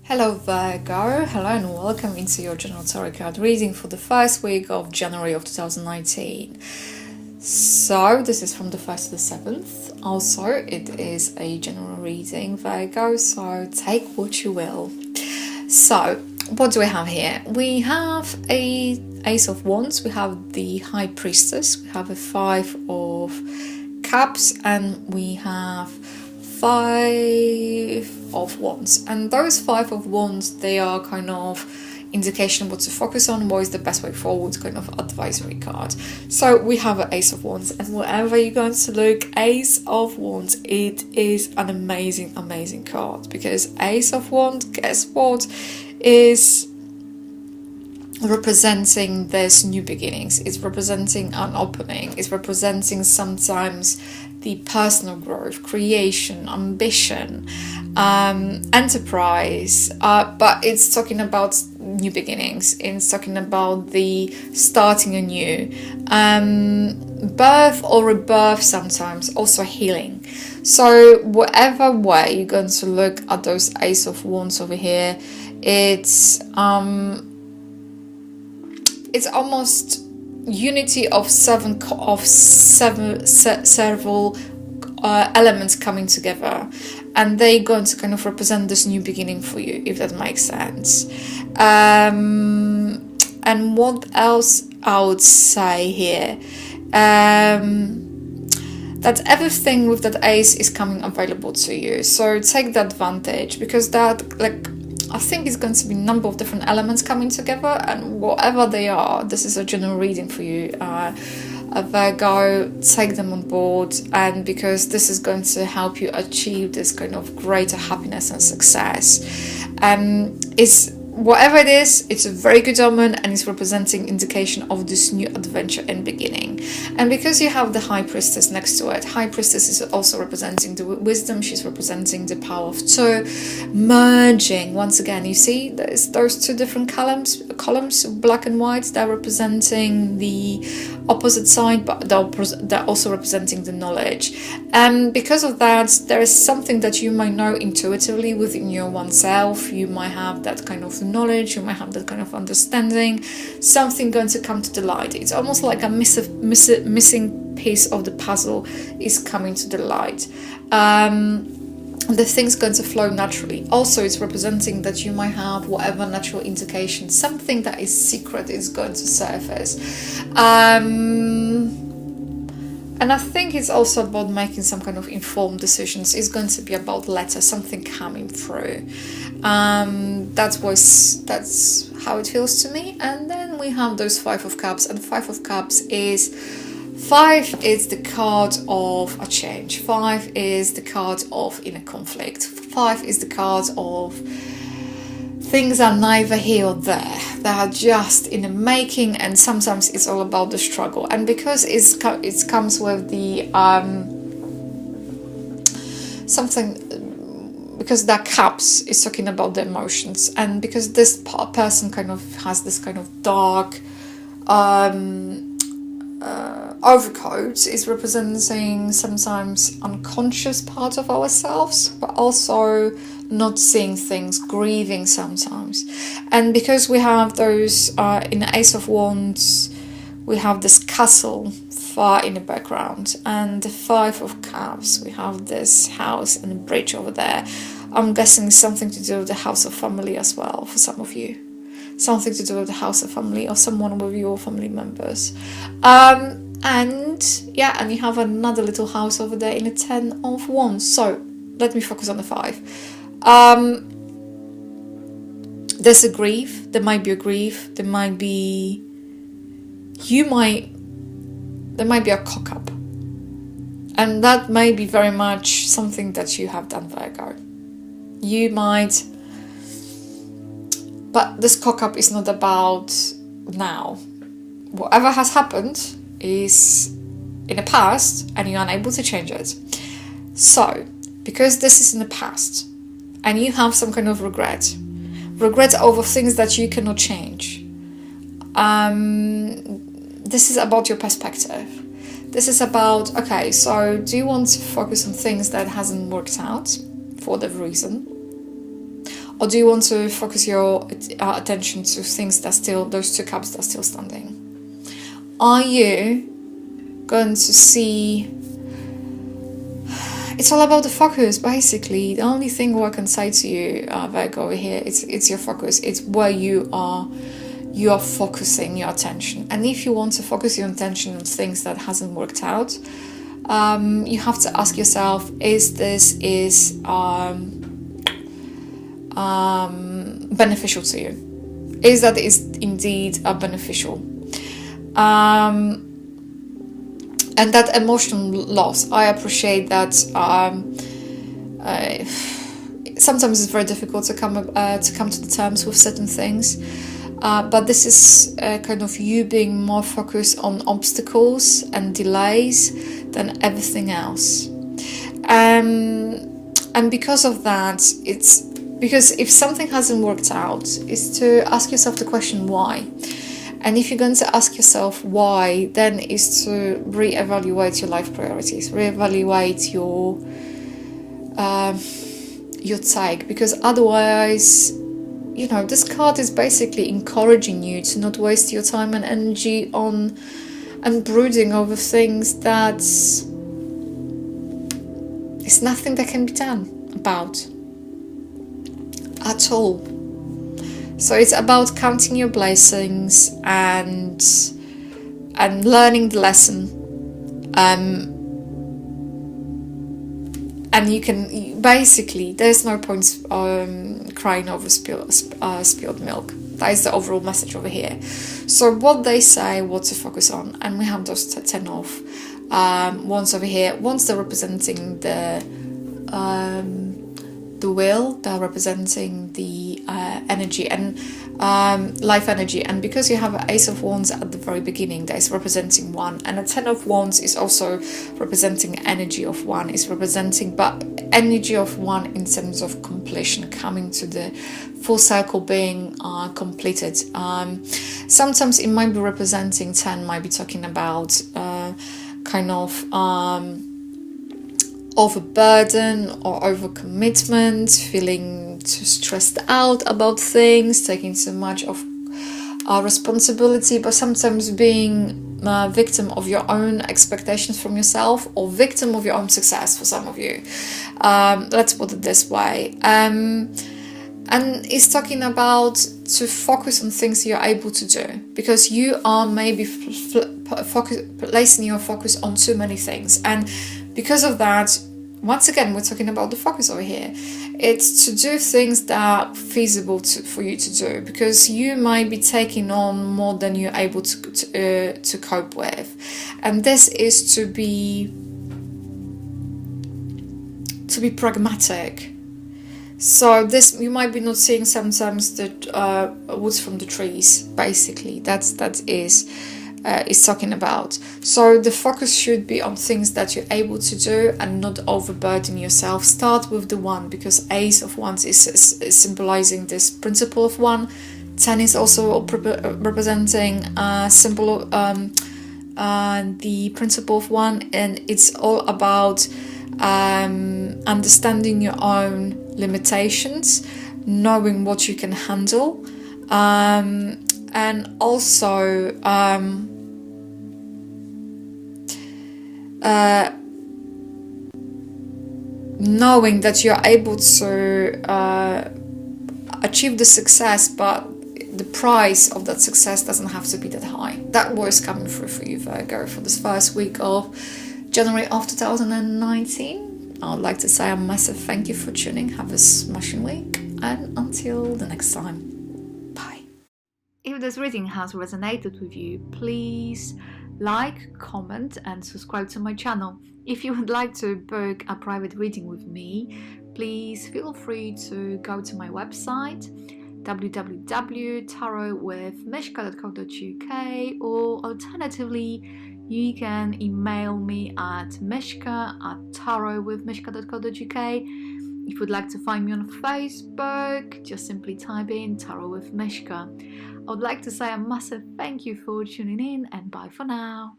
Hello Virgo, hello and welcome into your general tarot card reading for the first week of January of 2019. So this is from the 1st to the 7th. Also, it is a general reading, Virgo, so take what you will. So, what do we have here? We have a Ace of Wands, we have the High Priestess, we have a Five of Cups, and we have Five of Wands. And those Five of Wands, they are kind of indication what to focus on, what is the best way forward, kind of advisory card. So we have an Ace of Wands, and wherever you're going to look, Ace of Wands, it is an amazing card, because Ace of Wands, guess what, is representing this new beginnings. It's representing an opening. It's representing sometimes the personal growth, creation, ambition, enterprise, but it's talking about new beginnings. It's talking about the starting anew, birth or rebirth, sometimes also healing. So whatever way you're going to look at those Ace of Wands over here, it's almost unity of several elements coming together, and they're going to kind of represent this new beginning for you, if that makes sense. And what else I would say here, that everything with that Ace is coming available to you, so take the advantage, because that, I think it's going to be a number of different elements coming together, and whatever they are, this is a general reading for you, Virgo. Take them on board, and because this is going to help you achieve this kind of greater happiness and success. It's whatever it is, it's a very good omen, and it's representing indication of this new adventure and beginning. And because you have the High Priestess next to it, High Priestess is also representing the wisdom. She's representing the power of two merging. Once again, you see there's those two different columns, black and white. They're representing the opposite side, but they're also representing the knowledge. And because of that, there is something that you might know intuitively within your oneself. You might have that kind of knowledge, you might have that kind of understanding, something going to come to the light. It's almost like a missing piece of the puzzle is coming to the light. The thing's going to flow naturally. Also, it's representing that you might have whatever natural indication, something that is secret is going to surface. And I think it's also about making some kind of informed decisions. It's going to be about letters, something coming through. That's how it feels to me. And then we have those Five of Cups, and Five of Cups is the card of a change. Five is the card of inner conflict. Five is the card of things are neither here or there. They are just in the making, and sometimes it's all about the struggle. And because it comes with the because that cups is talking about the emotions, and because this person kind of has this kind of dark overcoat, is representing sometimes unconscious part of ourselves, but also not seeing things, grieving sometimes. And because we have those in the Ace of Wands, we have this castle far in the background, and the Five of Cups, we have this house and a bridge over there. I'm guessing something to do with the house of family as well for some of you. Something to do with the house of family or someone with your family members. And you have another little house over there in the Ten of Wands. So let me focus on the Five. There's a grief. There might be a grief. There might be a cock-up. And that may be very much something that you have done, Virgo. You might... But this cock-up is not about now. Whatever has happened is in the past, and you're unable to change it. So, because this is in the past, and you have some kind of regret over things that you cannot change, this is about your perspective. This is about, okay, so do you want to focus on things that hasn't worked out for whatever reason? Or do you want to focus your attention to things that still, those 2 cups that are still standing? Are you going to see... It's all about the focus, basically. The only thing what I can say to you, Virgo, over here, it's your focus. It's where you are focusing your attention. And if you want to focus your attention on things that hasn't worked out, you have to ask yourself, is this beneficial to you? Is that is indeed beneficial? And that emotional loss, I appreciate that. Sometimes it's very difficult to come to the terms with certain things, but this is kind of you being more focused on obstacles and delays than everything else. And because of that, it's because if something hasn't worked out, is to ask yourself the question why. And if you're going to ask yourself why, then is to reevaluate your life priorities, reevaluate your take, because otherwise, you know, this card is basically encouraging you to not waste your time and energy on and brooding over things that is nothing that can be done about at all. So it's about counting your blessings and learning the lesson. And you can basically, there's no point crying over spilled milk. That is the overall message over here. So what they say, what to focus on, and we have those 10 of wands over here. Wands, they're representing the will, they're representing the energy and life energy. And because you have Ace of Wands at the very beginning, that is representing 1, and a 10 of Wands is also representing energy of 1, is representing but energy of 1 in terms of completion, coming to the full cycle, being completed. Sometimes it might be representing 10, might be talking about kind of overburden or overcommitment, feeling too stressed out about things, taking too much of responsibility, but sometimes being a victim of your own expectations from yourself, or victim of your own success for some of you. Let's put it this way. And it's talking about to focus on things you're able to do, because you are maybe placing your focus on too many things. And because of that, once again, we're talking about the focus over here. It's to do things that are feasible for you to do, because you might be taking on more than you're able to cope with. And this is to be pragmatic. So this, you might be not seeing sometimes the woods from the trees. Basically, that is talking about. So the focus should be on things that you're able to do and not overburden yourself. Start with the 1, because Ace of Wands is symbolizing this principle of 1. 10 is also representing symbol the principle of 1, and it's all about understanding your own limitations, knowing what you can handle, and also knowing that you're able to achieve the success, but the price of that success doesn't have to be that high. That was coming through for you, Virgo, for this first week of January of 2019. I would like to say a massive thank you for tuning. Have a smashing week, and until the next time, bye. If this reading has resonated with you, please like, comment and subscribe to my channel. If you would like to book a private reading with me, please feel free to go to my website www.tarotwithmishka.co.uk, or alternatively you can email me at mishka@tarotwithmishka.co.uk. If you would like to find me on Facebook, just simply type in Tarot with Mishka. I would like to say a massive thank you for tuning in, and bye for now.